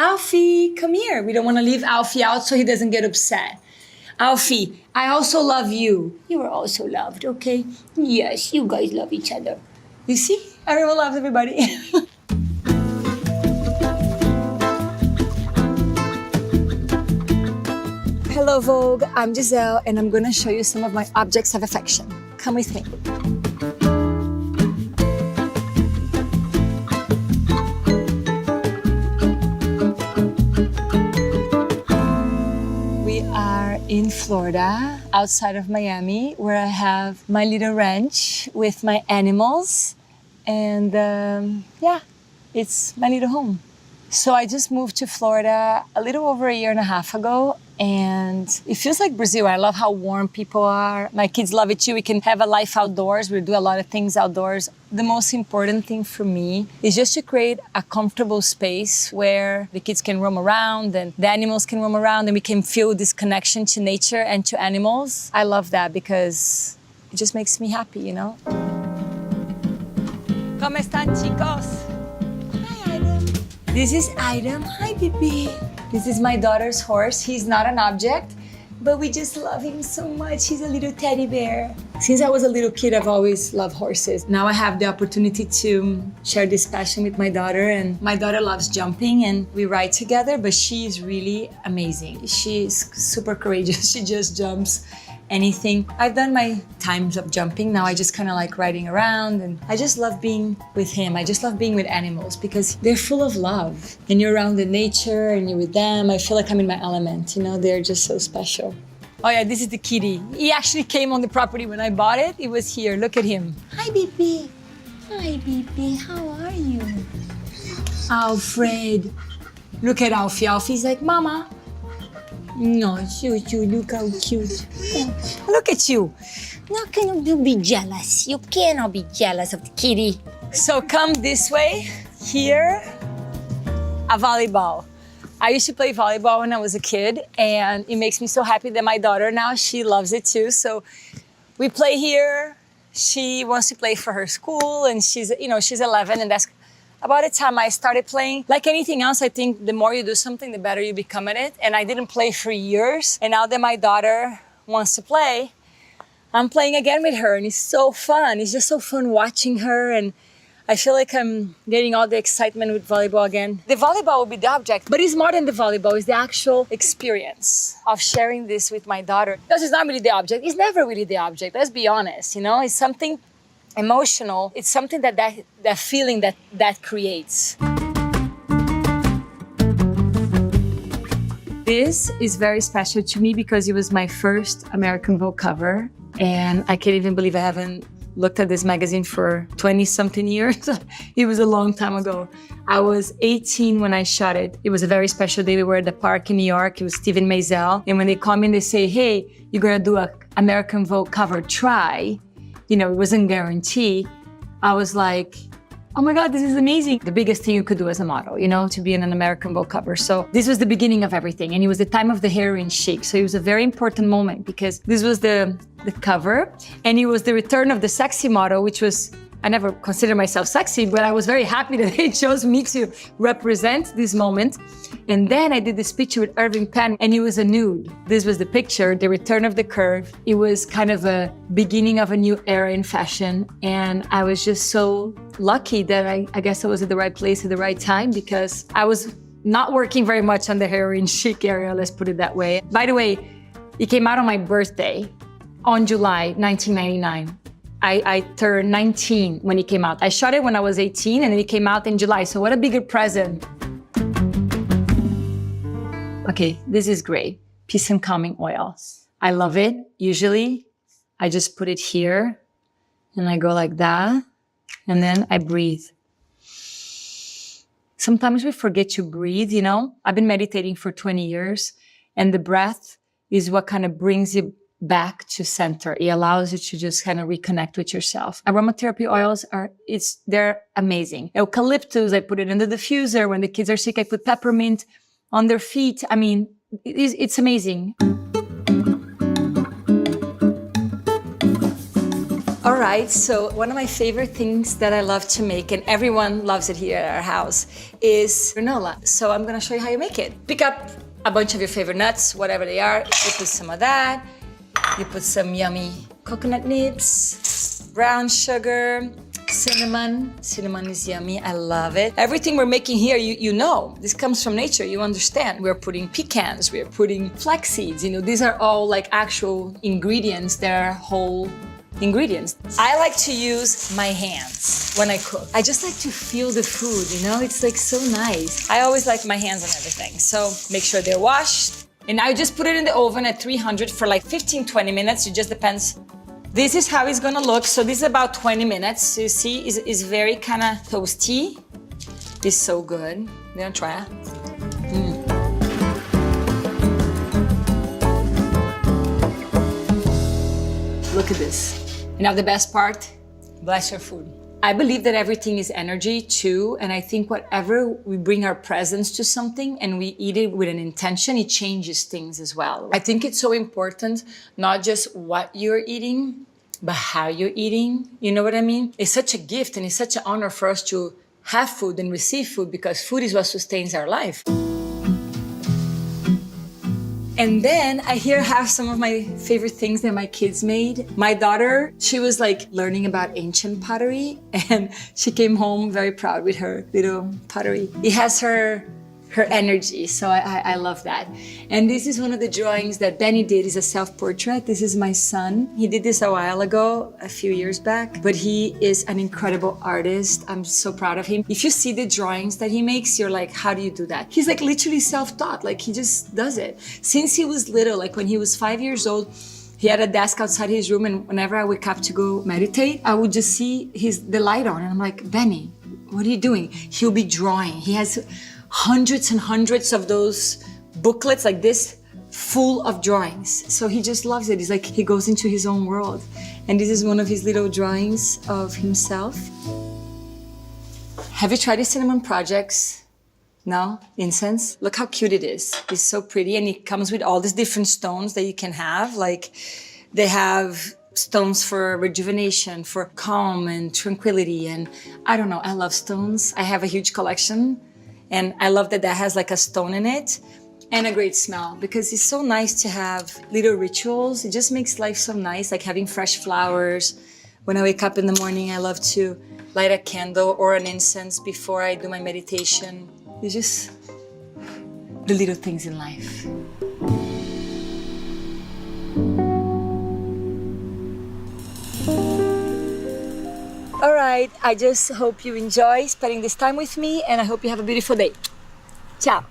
Alfie, come here. We don't want to leave Alfie out so he doesn't get upset. Alfie, I also love you. You are also loved, okay? Yes, you guys love each other. You see? Everyone loves everybody. Hello, Vogue. I'm Gisele, and I'm going to show you some of my objects of affection. Come with me. We are in Florida, outside of Miami, where I have my little ranch with my animals. And yeah, it's my little home. So I just moved to Florida a little over a year and a half ago, and it feels like Brazil. I love how warm people are. My kids love it too. We can have a life outdoors. We do a lot of things outdoors. The most important thing for me is just to create a comfortable space where the kids can roam around and the animals can roam around and we can feel this connection to nature and to animals. I love that because it just makes me happy, you know? ¿Cómo están, chicos? Hi, Adam. This is Adam. Hi, baby. This is my daughter's horse. He's not an object, but we just love him so much. He's a little teddy bear. Since I was a little kid, I've always loved horses. Now I have the opportunity to share this passion with my daughter, and my daughter loves jumping and we ride together, but she's really amazing. She's super courageous. She just jumps anything. I've done my times of jumping. Now I just kind of like riding around, and I just love being with him. I just love being with animals because they're full of love, and you're around the nature and you're with them. I feel like I'm in my element, you know, they're just so special. Oh yeah, this is the kitty. He actually came on the property when I bought it. He was here, look at him. Hi, baby. Hi, baby, how are you? Alfred. Look at Alfie. Alfie's like, Mama. No, you look how cute. Oh, look at you. Now can you be jealous? You cannot be jealous of the kitty. So come this way. Here, a volleyball. I used to play volleyball when I was a kid, and it makes me so happy that my daughter now, she loves it too. So we play here. She wants to play for her school, and she's 11, and that's about the time I started playing. Like anything else, I think the more you do something, the better you become at it. And I didn't play for years. And now that my daughter wants to play, I'm playing again with her. And it's so fun. It's just so fun watching her. And I feel like I'm getting all the excitement with volleyball again. The volleyball will be the object, but it's more than the volleyball. It's the actual experience of sharing this with my daughter. Because it's not really the object. It's never really the object. Let's be honest, you know? It's something emotional. It's something that feeling that creates. This is very special to me because it was my first American Vogue cover, and I can't even believe I haven't looked at this magazine for 20-something years. It was a long time ago. I was 18 when I shot it. It was a very special day. We were at the park in New York. It was Steven Meisel. And when they come in, they say, hey, you're gonna do an American Vogue cover, try. You know, it wasn't guaranteed. I was like, oh my God, this is amazing. The biggest thing you could do as a model, you know, to be in an American Vogue cover. So this was the beginning of everything. And it was the time of the heroin chic. So it was a very important moment because this was the cover, and it was the return of the sexy model, which was, I never considered myself sexy, but I was very happy that they chose me to represent this moment. And then I did this picture with Irving Penn, and it was a nude. This was the picture, the return of the curve. It was kind of a beginning of a new era in fashion. And I was just so lucky that I guess I was at the right place at the right time, because I was not working very much on the heroin chic area, let's put it that way. By the way, it came out on my birthday on July 1999. I turned 19 when it came out. I shot it when I was 18, and then it came out in July. So what a bigger present. Okay, this is great. Peace and Calming Oil. I love it. Usually, I just put it here, and I go like that, and then I breathe. Sometimes we forget to breathe, you know? I've been meditating for 20 years, and the breath is what kind of brings you back to center. It allows you to just kind of reconnect with yourself. Aromatherapy oils they're amazing. Eucalyptus, I put it in the diffuser. When the kids are sick, I put peppermint on their feet. I mean, it's amazing. All right, so one of my favorite things that I love to make, and everyone loves it here at our house, is granola. So I'm gonna show you how you make it. Pick up a bunch of your favorite nuts, whatever they are. You put some of that. You put some yummy coconut nibs, brown sugar, cinnamon. Cinnamon is yummy, I love it. Everything we're making here, you know, this comes from nature, you understand. We're putting pecans, we're putting flax seeds, you know, these are all like actual ingredients, they're whole ingredients. I like to use my hands when I cook. I just like to feel the food, you know, it's like so nice. I always like my hands on everything, so make sure they're washed. And I just put it in the oven at 300 for like 15-20 minutes, it just depends. This is how it's gonna look. So this is about 20 minutes. So you see, it's very kind of toasty. It's so good. You gonna try it? Look at this. And now the best part, bless your food. I believe that everything is energy too. And I think whatever we bring our presence to something and we eat it with an intention, it changes things as well. I think it's so important, not just what you're eating, but how you're eating. You know what I mean? It's such a gift and it's such an honor for us to have food and receive food because food is what sustains our life. And then I have some of my favorite things that my kids made. My daughter, she was like learning about ancient pottery and she came home very proud with her little pottery. It has her energy, so I love that. And this is one of the drawings that Benny did, is a self-portrait. This is my son. He did this a while ago, a few years back, but he is an incredible artist. I'm so proud of him. If you see the drawings that he makes, you're like, how do you do that? He's like literally self-taught, like he just does it. Since he was little, like when he was 5 years old, he had a desk outside his room, and whenever I wake up to go meditate, I would just see the light on, and I'm like, Benny, what are you doing? He'll be drawing. He has hundreds and hundreds of those booklets like this full of drawings. So he just loves it. It's like he goes into his own world. And this is one of his little drawings of himself. Have you tried the cinnamon projects? No? Incense? Look how cute it is. It's so pretty, and it comes with all these different stones that you can have. Like they have stones for rejuvenation, for calm and tranquility. And I don't know, I love stones. I have a huge collection. And I love that has like a stone in it and a great smell, because it's so nice to have little rituals. It just makes life so nice, like having fresh flowers. When I wake up in the morning, I love to light a candle or an incense before I do my meditation. It's just the little things in life. All right, I just hope you enjoy spending this time with me, and I hope you have a beautiful day. Ciao.